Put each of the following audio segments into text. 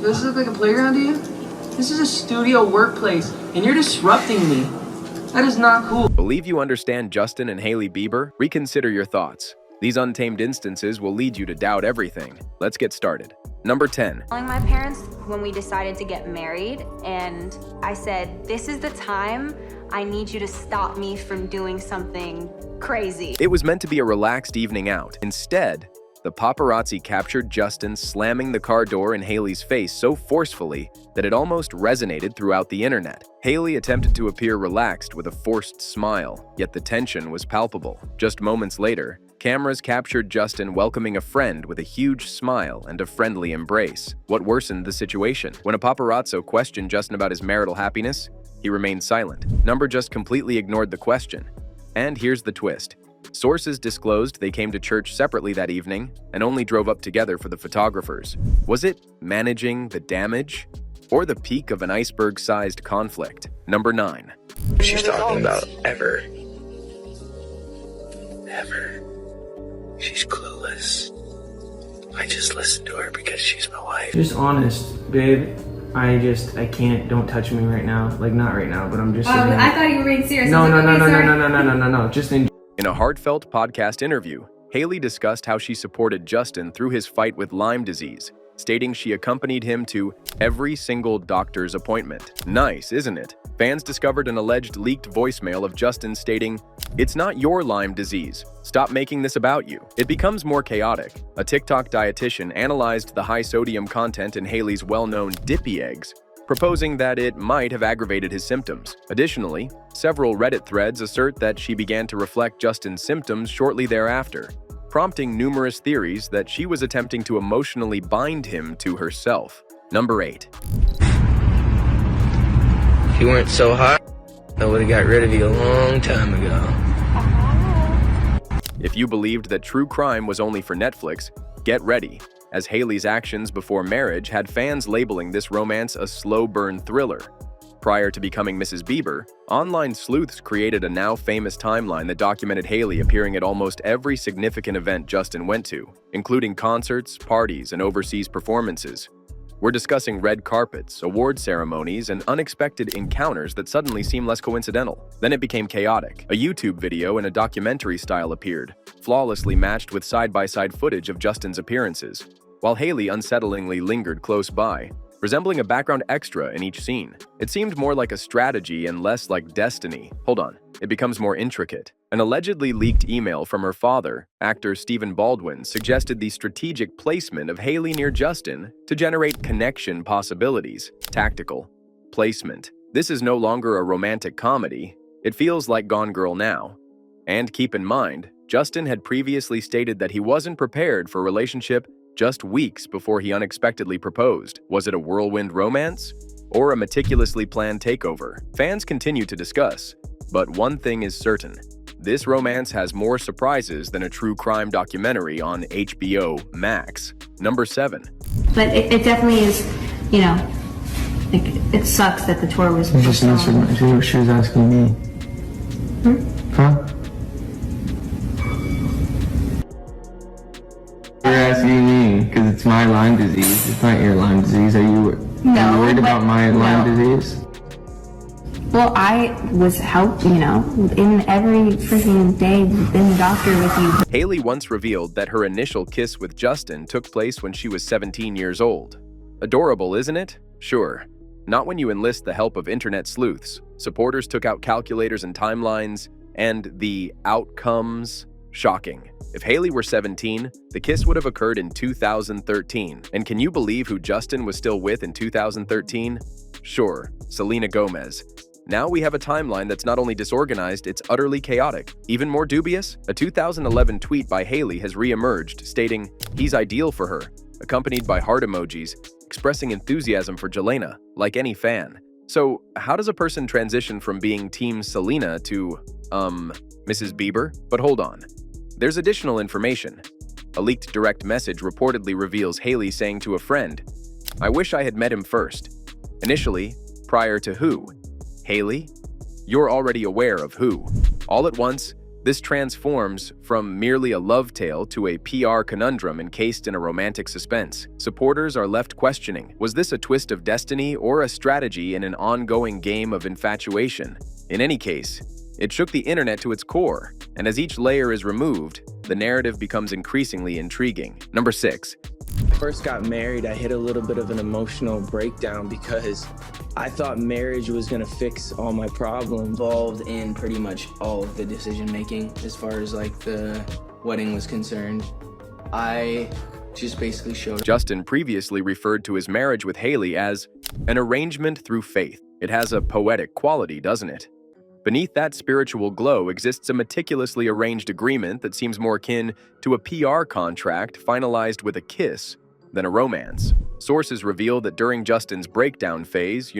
Does this look like a playground to you? This is a studio workplace, and you're disrupting me. That is not cool. Believe you understand Justin and Hailey Bieber? Reconsider your thoughts. These untamed instances will lead you to doubt everything. Let's get started. Number 10. Telling my parents when we decided to get married, and I said, this is the time I need you to stop me from doing something crazy. It was meant to be a relaxed evening out. Instead, the paparazzi captured Justin slamming the car door in Hailey's face so forcefully that it almost resonated throughout the internet. Hailey attempted to appear relaxed with a forced smile, yet the tension was palpable. Just moments later, cameras captured Justin welcoming a friend with a huge smile and a friendly embrace. What worsened the situation? When a paparazzo questioned Justin about his marital happiness, he remained silent. Number just completely ignored the question. And here's the twist. Sources disclosed they came to church separately that evening and only drove up together for the photographers. Was it managing the damage or the peak of an iceberg-sized conflict? Number 9. She's talking about ever. She's clueless. I just listen to her because she's my wife. Just honest, babe. I can't. Don't touch me right now. Like, not right now, but I'm just. I thought you were being serious. No. Just in. In a heartfelt podcast interview, Hailey discussed how she supported Justin through his fight with Lyme disease, stating she accompanied him to every single doctor's appointment. Nice, isn't it? Fans discovered an alleged leaked voicemail of Justin stating, "It's not your Lyme disease. Stop making this about you." It becomes more chaotic. A TikTok dietitian analyzed the high sodium content in Hailey's well-known dippy eggs, proposing that it might have aggravated his symptoms. Additionally, several Reddit threads assert that she began to reflect Justin's symptoms shortly thereafter, prompting numerous theories that she was attempting to emotionally bind him to herself. Number 8. If you weren't so hot, I would have got rid of you a long time ago. If you believed that true crime was only for Netflix, get ready, as Hailey's actions before marriage had fans labeling this romance a slow burn thriller. Prior to becoming Mrs. Bieber, online sleuths created a now famous timeline that documented Hailey appearing at almost every significant event Justin went to, including concerts, parties, and overseas performances. We're discussing red carpets, award ceremonies, and unexpected encounters that suddenly seem less coincidental. Then it became chaotic. A YouTube video in a documentary style appeared, flawlessly matched with side-by-side footage of Justin's appearances, while Hailey unsettlingly lingered close by, resembling a background extra in each scene. It seemed more like a strategy and less like destiny. Hold on, it becomes more intricate. An allegedly leaked email from her father, actor Stephen Baldwin, suggested the strategic placement of Hailey near Justin to generate connection possibilities. Tactical placement. This is no longer a romantic comedy. It feels like Gone Girl now. And keep in mind, Justin had previously stated that he wasn't prepared for a relationship just weeks before he unexpectedly proposed. Was it a whirlwind romance or a meticulously planned takeover? Fans continue to discuss, but one thing is certain. This romance has more surprises than a true crime documentary on HBO Max. Number 7. But it definitely is, like, it sucks that the tour was I just answered. She was asking me. Huh? You're asking me because it's my Lyme disease. It's not your Lyme disease. Are you worried about my Lyme disease? Well, I was helped, in every freaking day in the doctor with you. Hailey once revealed that her initial kiss with Justin took place when she was 17 years old. Adorable, isn't it? Sure. Not when you enlist the help of internet sleuths. Supporters took out calculators and timelines, and the outcomes. Shocking. If Hailey were 17, the kiss would have occurred in 2013. And can you believe who Justin was still with in 2013? Sure, Selena Gomez. Now we have a timeline that's not only disorganized, it's utterly chaotic. Even more dubious, a 2011 tweet by Hailey has re-emerged, stating, "He's ideal for her," accompanied by heart emojis, expressing enthusiasm for Jelena, like any fan. So, how does a person transition from being Team Selena to, Mrs. Bieber? But hold on. There's additional information. A leaked direct message reportedly reveals Hailey saying to a friend, "I wish I had met him first." Initially, prior to who? Hailey? You're already aware of who. All at once, This transforms from merely a love tale to a PR conundrum encased in a romantic suspense. Supporters are left questioning, was this a twist of destiny or a strategy in an ongoing game of infatuation? In any case, it shook the internet to its core, and as each layer is removed, the narrative becomes increasingly intriguing. Number 6. First got married, I hit a little bit of an emotional breakdown because I thought marriage was gonna fix all my problems. Involved in pretty much all of the decision making as far as like the wedding was concerned. I just basically showed. Justin previously referred to his marriage with Hailey as an arrangement through faith. It has a poetic quality, doesn't it? Beneath that spiritual glow exists a meticulously arranged agreement that seems more akin to a PR contract finalized with a kiss than a romance. Sources reveal that during Justin's breakdown phase,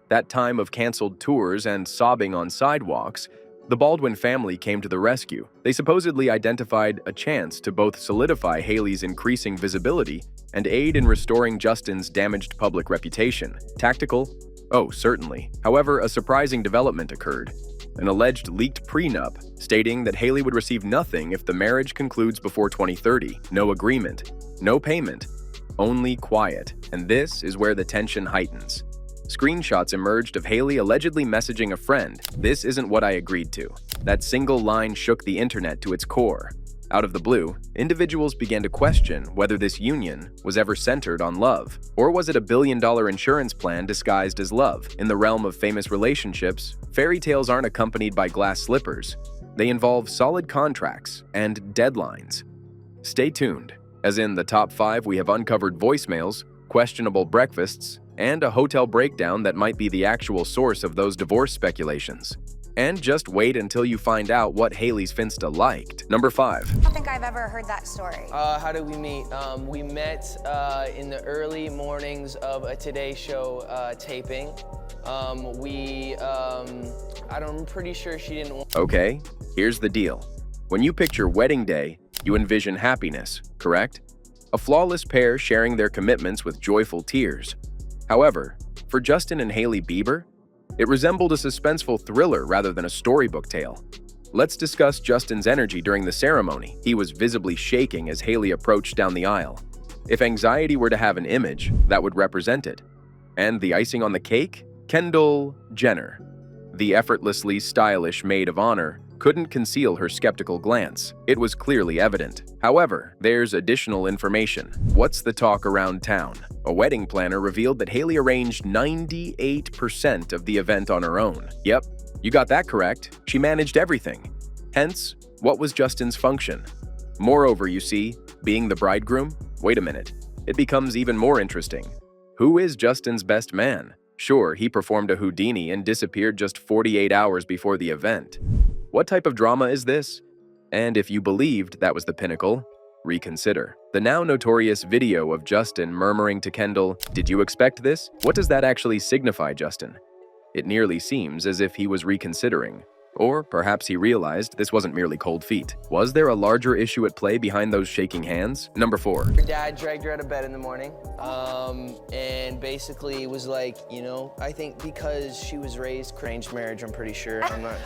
that time of canceled tours and sobbing on sidewalks, the Baldwin family came to the rescue. They supposedly identified a chance to both solidify Hailey's increasing visibility and aid in restoring Justin's damaged public reputation. Tactical? Oh, certainly. However, a surprising development occurred. An alleged leaked prenup stating that Hailey would receive nothing if the marriage concludes before 2030. No agreement, no payment, only quiet. And this is where the tension heightens. Screenshots emerged of Hailey allegedly messaging a friend, "This isn't what I agreed to." That single line shook the internet to its core. Out of the blue, individuals began to question whether this union was ever centered on love, or was it a billion-dollar insurance plan disguised as love? In the realm of famous relationships, fairy tales aren't accompanied by glass slippers. They involve solid contracts and deadlines. Stay tuned, as in the top 5 we have uncovered voicemails, questionable breakfasts, and a hotel breakdown that might be the actual source of those divorce speculations. And just wait until you find out what Hailey's Finsta liked. Number 5. I don't think I've ever heard that story. How did we meet? We met in the early mornings of a Today Show taping. I'm pretty sure she didn't want. Okay, here's the deal. When you picture wedding day, you envision happiness, correct? A flawless pair sharing their commitments with joyful tears. However, for Justin and Hailey Bieber, it resembled a suspenseful thriller rather than a storybook tale. Let's discuss Justin's energy during the ceremony. He was visibly shaking as Hailey approached down the aisle. If anxiety were to have an image, that would represent it. And the icing on the cake? Kendall Jenner, the effortlessly stylish maid of honor, couldn't conceal her skeptical glance. It was clearly evident. However, there's additional information. What's the talk around town? A wedding planner revealed that Hailey arranged 98% of the event on her own. Yep, you got that correct. She managed everything. Hence, what was Justin's function? Moreover, you see, being the bridegroom? Wait a minute. It becomes even more interesting. Who is Justin's best man? Sure, he performed a Houdini and disappeared just 48 hours before the event. What type of drama is this? And if you believed that was the pinnacle, reconsider. The now notorious video of Justin murmuring to Kendall, "Did you expect this?" What does that actually signify, Justin? It nearly seems as if he was reconsidering. Or perhaps he realized this wasn't merely cold feet. Was there a larger issue at play behind those shaking hands? Number 4. Her dad dragged her out of bed in the morning, and basically was like, I think because she was raised arranged marriage, I'm pretty sure. I'm not.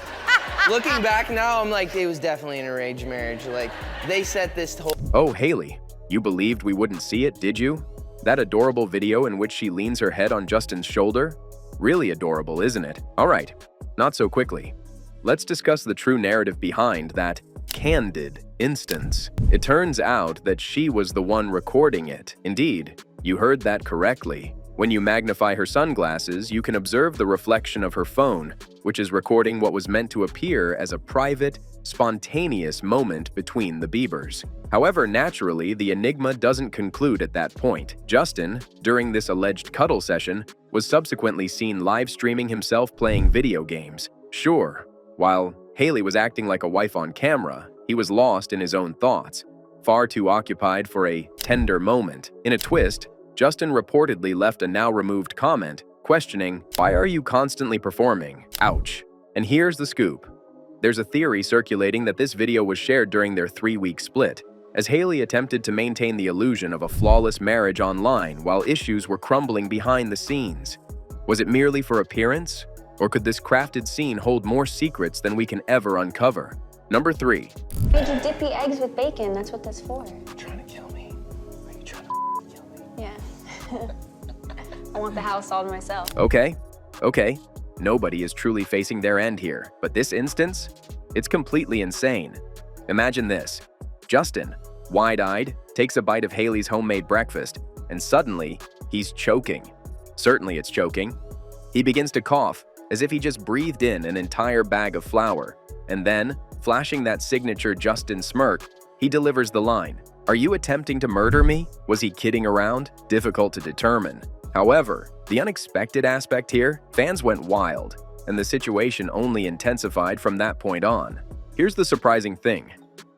Looking back now, I'm like, it was definitely an arranged marriage. Like, they set this whole. Oh, Hailey, you believed we wouldn't see it, did you? That adorable video in which she leans her head on Justin's shoulder? Really adorable, isn't it? All right, not so quickly. Let's discuss the true narrative behind that candid instance. It turns out that she was the one recording it. Indeed, you heard that correctly. When you magnify her sunglasses, you can observe the reflection of her phone, which is recording what was meant to appear as a private, spontaneous moment between the Biebers. However, naturally, the enigma doesn't conclude at that point. Justin, during this alleged cuddle session, was subsequently seen live streaming himself playing video games. Sure, while Hailey was acting like a wife on camera, he was lost in his own thoughts, far too occupied for a tender moment. In a twist, Justin reportedly left a now-removed comment, questioning, "Why are you constantly performing? Ouch." And here's the scoop. There's a theory circulating that this video was shared during their 3-week split, as Hailey attempted to maintain the illusion of a flawless marriage online while issues were crumbling behind the scenes. Was it merely for appearance? Or could this crafted scene hold more secrets than we can ever uncover? Number 3. Made you dip the eggs with bacon. That's what that's for. Trying to kill me? Are you trying to kill me? Yeah. I want the house all to myself. Okay. Nobody is truly facing their end here. But this instance, it's completely insane. Imagine this. Justin, wide-eyed, takes a bite of Hailey's homemade breakfast, and suddenly, he's choking. Certainly it's choking. He begins to cough, as if he just breathed in an entire bag of flour. And then, flashing that signature Justin smirk, he delivers the line, "Are you attempting to murder me?" Was he kidding around? Difficult to determine. However, the unexpected aspect here, fans went wild, and the situation only intensified from that point on. Here's the surprising thing.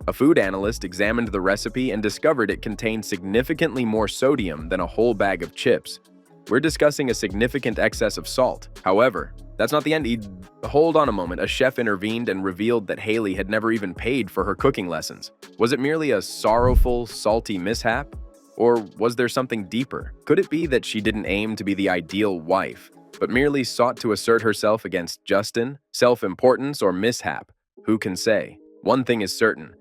A food analyst examined the recipe and discovered it contained significantly more sodium than a whole bag of chips. We're discussing a significant excess of salt. However, that's not the end. Hold on a moment. A chef intervened and revealed that Hailey had never even paid for her cooking lessons. Was it merely a sorrowful, salty mishap? Or was there something deeper? Could it be that she didn't aim to be the ideal wife, but merely sought to assert herself against Justin? Self-importance or mishap? Who can say? One thing is certain.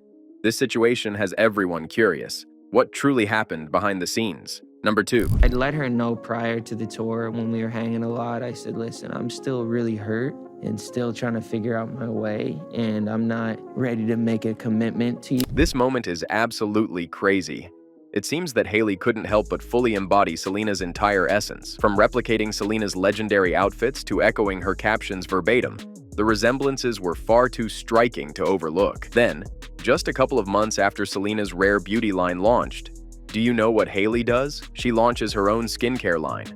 This situation has everyone curious. What truly happened behind the scenes? Number 2. I'd let her know prior to the tour when we were hanging a lot. I said, listen, I'm still really hurt and still trying to figure out my way, and I'm not ready to make a commitment to you. This moment is absolutely crazy. It seems that Hailey couldn't help but fully embody Selena's entire essence. From replicating Selena's legendary outfits to echoing her captions verbatim, the resemblances were far too striking to overlook. Then, just a couple of months after Selena's Rare Beauty line launched, do you know what Hailey does? She launches her own skincare line.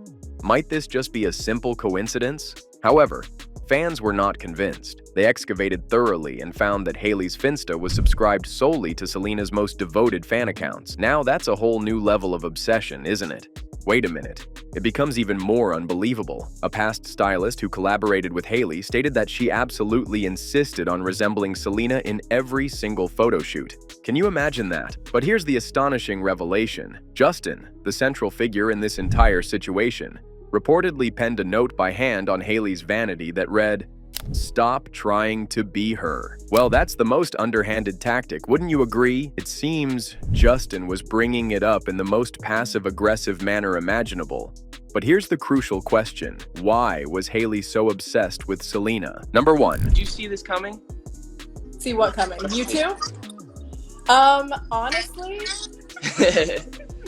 Might this just be a simple coincidence? However, fans were not convinced. They excavated thoroughly and found that Hailey's Finsta was subscribed solely to Selena's most devoted fan accounts. Now that's a whole new level of obsession, isn't it? Wait a minute. It becomes even more unbelievable. A past stylist who collaborated with Hailey stated that she absolutely insisted on resembling Selena in every single photo shoot. Can you imagine that? But here's the astonishing revelation. Justin, the central figure in this entire situation, reportedly penned a note by hand on Hailey's vanity that read, "Stop trying to be her." Well, that's the most underhanded tactic, wouldn't you agree? It seems Justin was bringing it up in the most passive-aggressive manner imaginable. But here's the crucial question. Why was Hailey so obsessed with Selena? Number 1. Did you see this coming? See what coming? You too? Honestly,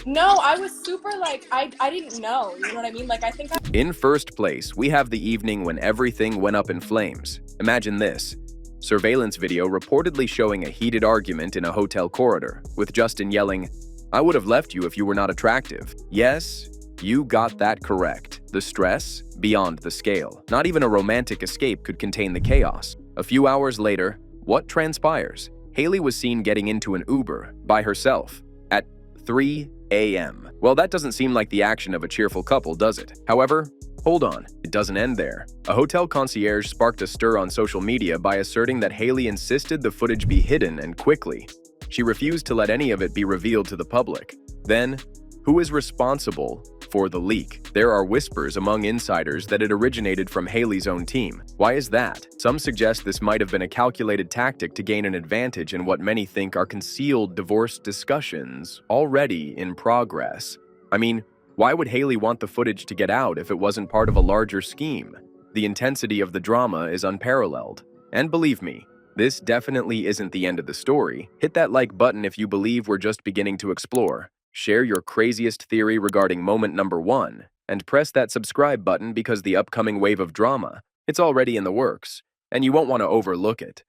no, I was super I didn't know, you know what I mean? I think In first place, we have the evening when everything went up in flames. Imagine this. Surveillance video reportedly showing a heated argument in a hotel corridor, with Justin yelling, "I would have left you if you were not attractive." Yes, you got that correct. The stress, beyond the scale. Not even a romantic escape could contain the chaos. A few hours later, what transpires? Hailey was seen getting into an Uber by herself at 3 a.m. Well, that doesn't seem like the action of a cheerful couple, does it? However, hold on, it doesn't end there. A hotel concierge sparked a stir on social media by asserting that Hailey insisted the footage be hidden and quickly. She refused to let any of it be revealed to the public. Then, who is responsible for the leak? There are whispers among insiders that it originated from Hailey's own team. Why is that? Some suggest this might have been a calculated tactic to gain an advantage in what many think are concealed divorce discussions already in progress. I mean, why would Hailey want the footage to get out if it wasn't part of a larger scheme? The intensity of the drama is unparalleled. And believe me, this definitely isn't the end of the story. Hit that like button if you believe we're just beginning to explore. Share your craziest theory regarding moment number 1, and press that subscribe button because the upcoming wave of drama, it's already in the works, and you won't want to overlook it.